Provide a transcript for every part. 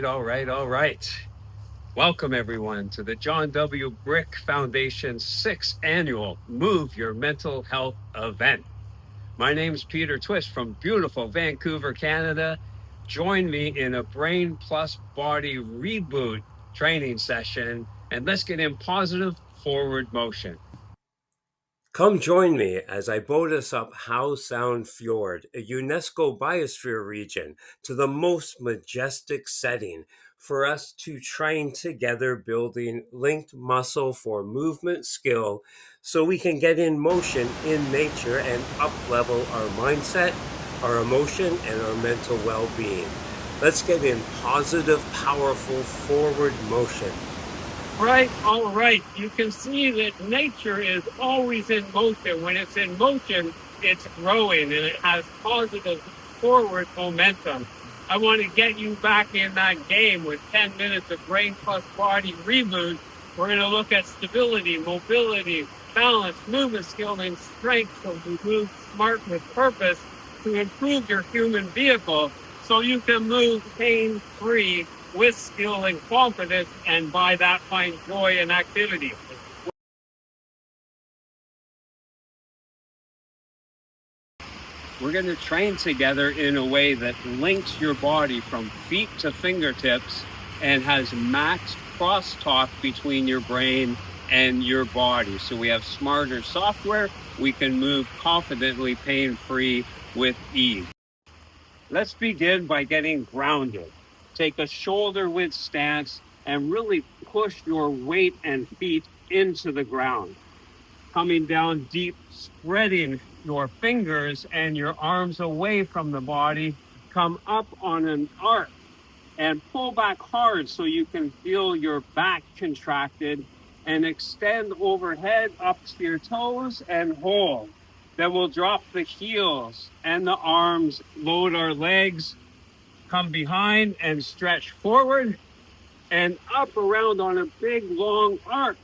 right. Welcome, everyone, to the John W. Brick Foundation's 6th annual Move Your Mental Health event. My name's Peter Twist from beautiful Vancouver, Canada. Join me in a Brain Plus Body Reboot training session, and let's get in positive forward motion. Come join me as I boat us up Howe Sound Fjord, a UNESCO biosphere region, to the most majestic setting for us to train together, building linked muscle for movement skill so we can get in motion in nature and up-level our mindset, our emotion, and our mental well-being. Let's get in positive, powerful forward motion. Right, all right. You can see that nature is always in motion. When it's in motion, it's growing and it has positive forward momentum. I want to get you back in that game with 10 minutes of Brain Plus Body Reboot. We're going to look at stability, mobility, balance, movement skill, and strength so you move smart with purpose to improve your human vehicle so you can move pain-free with skill and confidence, and by that find joy in activity. We're going to train together in a way that links your body from feet to fingertips and has max crosstalk between your brain and your body. So we have smarter software. We can move confidently, pain-free with ease. Let's begin by getting grounded. Take a shoulder width stance and really push your weight and feet into the ground. Coming down deep, spreading your fingers and your arms away from the body. Come up on an arc and pull back hard so you can feel your back contracted, and extend overhead up to your toes and hold. Then we'll drop the heels and the arms, load our legs, come behind and stretch forward and up around on a big long arc.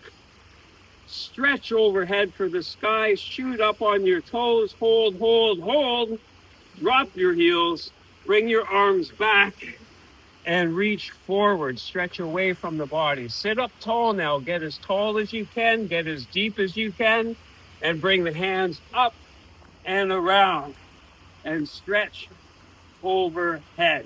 Stretch overhead for the sky, shoot up on your toes, hold. Drop your heels, bring your arms back and reach forward, stretch away from the body. Sit up tall now, get as tall as you can, get as deep as you can, and bring the hands up and around and stretch overhead.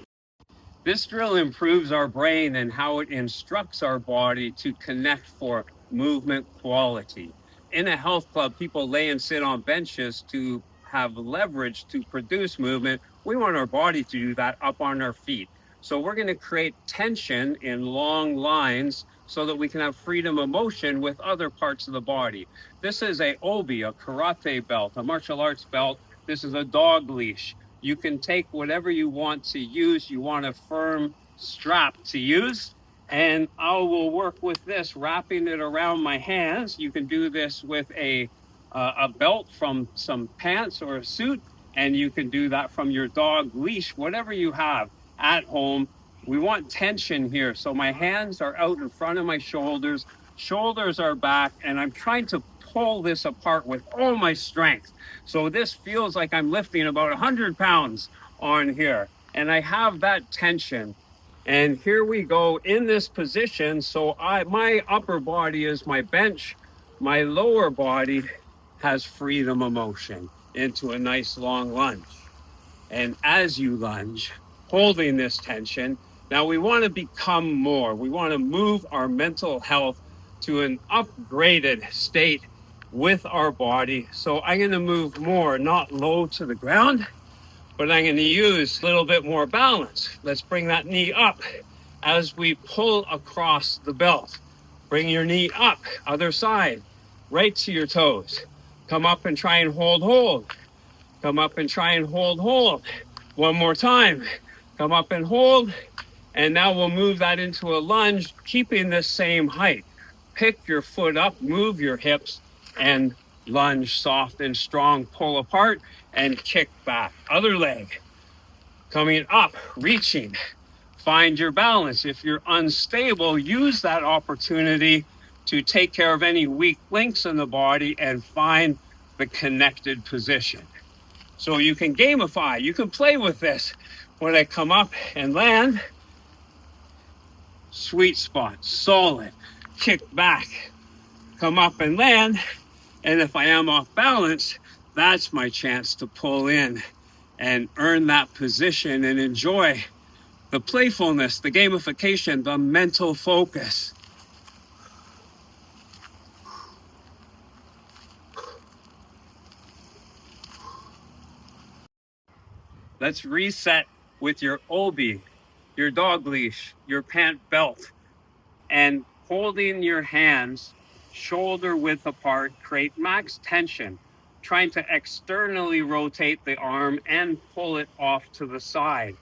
This drill improves our brain and how it instructs our body to connect for movement quality. In a health club, people lay and sit on benches to have leverage to produce movement. We want our body to do that up on our feet. So we're going to create tension in long lines so that we can have freedom of motion with other parts of the body. This is a obi, a karate belt, a martial arts belt. This is a dog leash. You can take whatever you want to use. You want a firm strap to use. And I will work with this, wrapping it around my hands. You can do this with a belt from some pants or a suit. And you can do that from your dog leash, whatever you have at home. We want tension here. So my hands are out in front of my shoulders. Shoulders are back. And I'm trying to pull this apart with all my strength. So this feels like I'm lifting about 100 pounds on here. And I have that tension. And here we go in this position. So my upper body is my bench. My lower body has freedom of motion into a nice long lunge. And as you lunge, holding this tension, now we want to become more. We want to move our mental health to an upgraded state with our body. So I'm going to move more, not low to the ground, but I'm going to use a little bit more balance. Let's bring that knee up as we pull across the belt. Bring your knee up, other side, right to your toes. Come up and try and hold. Come up and try and hold. One more time. Come up and hold. And now we'll move that into a lunge, keeping the same height. Pick your foot up, move your hips, and lunge soft and strong, pull apart and kick back. Other leg, coming up, reaching, find your balance. If you're unstable, use that opportunity to take care of any weak links in the body and find the connected position. So you can gamify, you can play with this. When I come up and land, Sweet spot, solid. Kick back, come up and land. And if I am off balance, that's my chance to pull in and earn that position and enjoy the playfulness, the gamification, the mental focus. Let's reset with your obi, your dog leash, your pant belt, and holding your hands shoulder width apart, create max tension, trying to externally rotate the arm and pull it off to the side.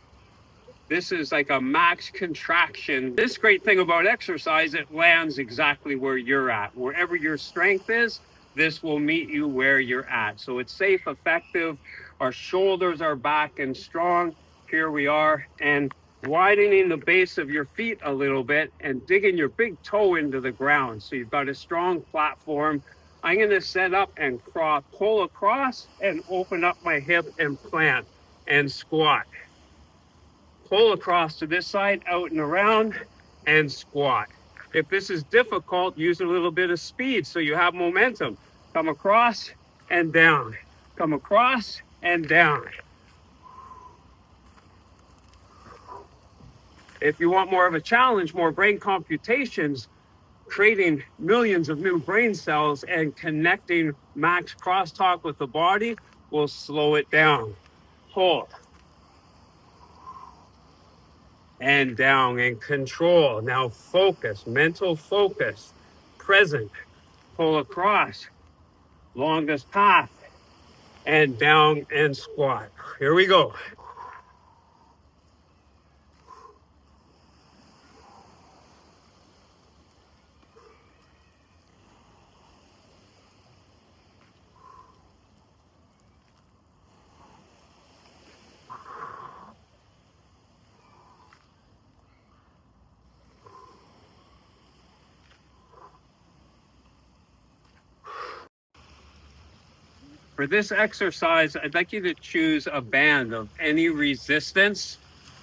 This is like a max contraction. This great thing about exercise, it lands exactly where you're at. Wherever your strength is, this will meet you where you're at. So it's safe, effective. Our shoulders are back and strong. Here we are. And widening the base of your feet a little bit and digging your big toe into the ground. So you've got a strong platform. I'm going to set up and pull across and open up my hip and plant and squat. Pull across to this side, out and around, and squat. If this is difficult, use a little bit of speed so you have momentum. Come across and down. Come across and down. If you want more of a challenge, more brain computations, creating millions of new brain cells and connecting max crosstalk with the body will slow it down. Hold. And down and control. Now focus, mental focus, present, pull across, longest path, and down and squat. Here we go. For this exercise, I'd like you to choose a band of any resistance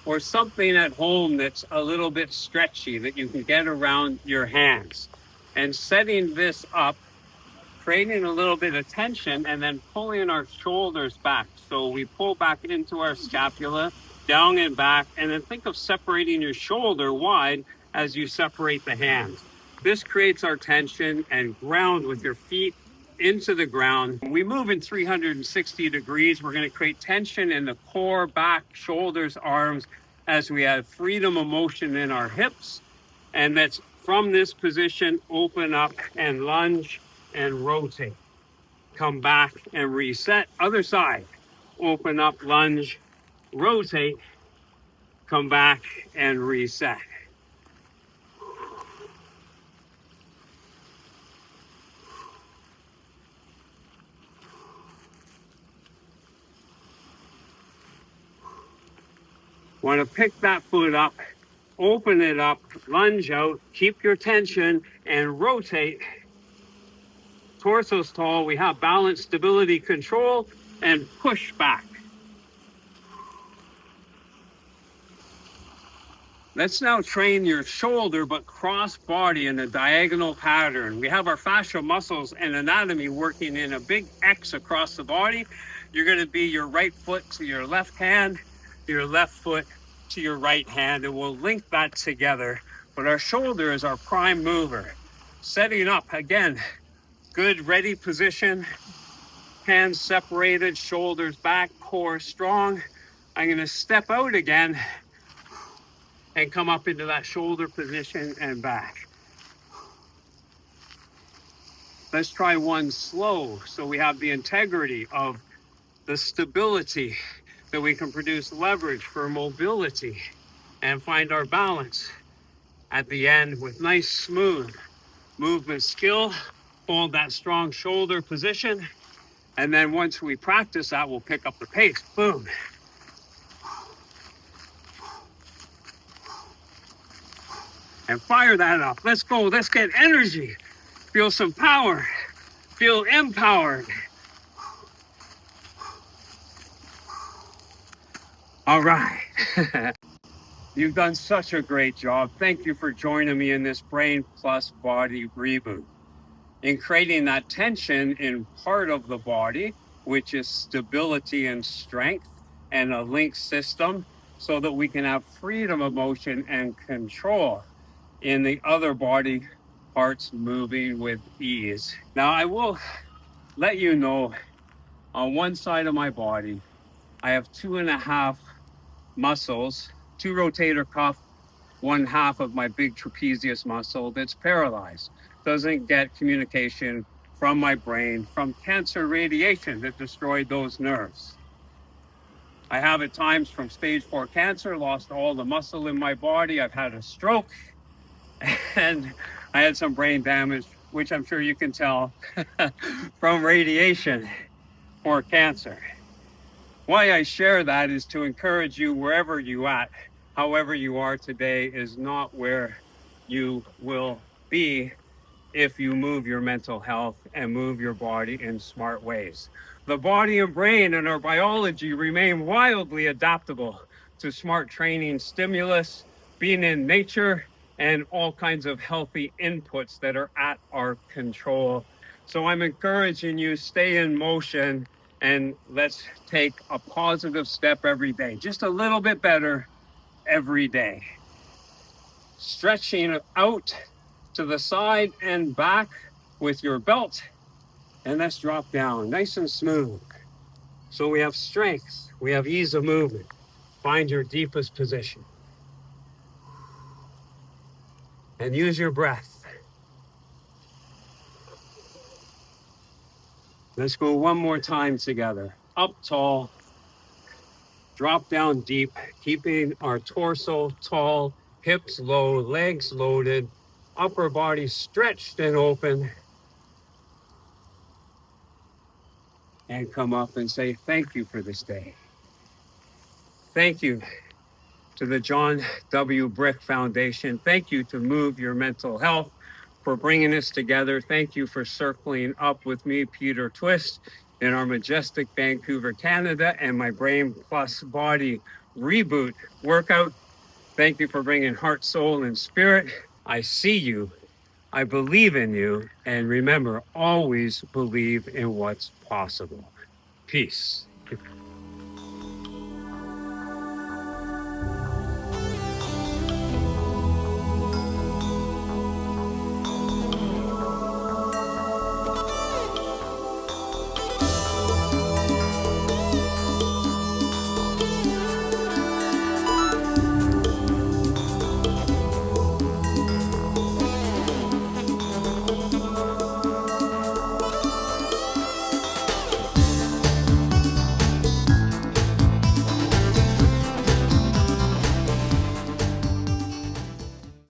or something at home that's a little bit stretchy that you can get around your hands. And setting this up, creating a little bit of tension and then pulling our shoulders back. So we pull back into our scapula, down and back, and then think of separating your shoulder wide as you separate the hands. This creates our tension and ground with your feet into the ground. When we move in 360 degrees, we're going to create tension in the core, back, shoulders, arms, as we have freedom of motion in our hips. And that's from this position, open up and lunge and rotate. Come back and reset. Other side. Open up, lunge, rotate, come back and reset. Want to pick that foot up, open it up, lunge out, keep your tension and rotate. Torso's tall, we have balance, stability, control, and push back. Let's now train your shoulder, but cross body in a diagonal pattern. We have our fascial muscles and anatomy working in a big X across the body. You're going to be your right foot to your left hand, your left foot to your right hand, and we'll link that together. But our shoulder is our prime mover. Setting up, again, good ready position, hands separated, shoulders back, core strong. I'm going to step out again and come up into that shoulder position and back. Let's try one slow so we have the integrity of the stability that we can produce leverage for mobility and find our balance at the end with nice smooth movement skill. Hold that strong shoulder position. And then once we practice that, we'll pick up the pace. Boom. And fire that up. Let's go. Let's get energy. Feel some power. Feel empowered. All right. You've done such a great job. Thank you for joining me in this Brain Plus Body Reboot. In creating that tension in part of the body, which is stability and strength and a link system, so that we can have freedom of motion and control in the other body parts moving with ease. Now, I will let you know on one side of my body, I have 2.5 muscles, 2 rotator cuff, 1/2 of my big trapezius muscle that's paralyzed, doesn't get communication from my brain from cancer radiation that destroyed those nerves. I have at times from stage 4 cancer, lost all the muscle in my body. I've had a stroke and I had some brain damage, which I'm sure you can tell from radiation for cancer. Why I share that is to encourage you wherever you at, however you are today is not where you will be if you move your mental health and move your body in smart ways. The body and brain and our biology remain wildly adaptable to smart training stimulus, being in nature, and all kinds of healthy inputs that are at our control. So I'm encouraging you, stay in motion and let's take a positive step every day, just a little bit better every day. Stretching out to the side and back with your belt, and let's drop down nice and smooth. So we have strength, we have ease of movement. Find your deepest position and use your breath. Let's go one more time together. Up tall, drop down deep, keeping our torso tall, hips low, legs loaded, upper body stretched and open. And come up and say, thank you for this day. Thank you to the John W. Brick Foundation. Thank you to Move Your Mental Health for bringing us together. Thank you for circling up with me, Peter Twist, in our majestic Vancouver, Canada, and my Brain Plus Body Reboot workout. Thank you for bringing heart, soul, and spirit. I see you. I believe in you. And remember, always believe in what's possible. Peace.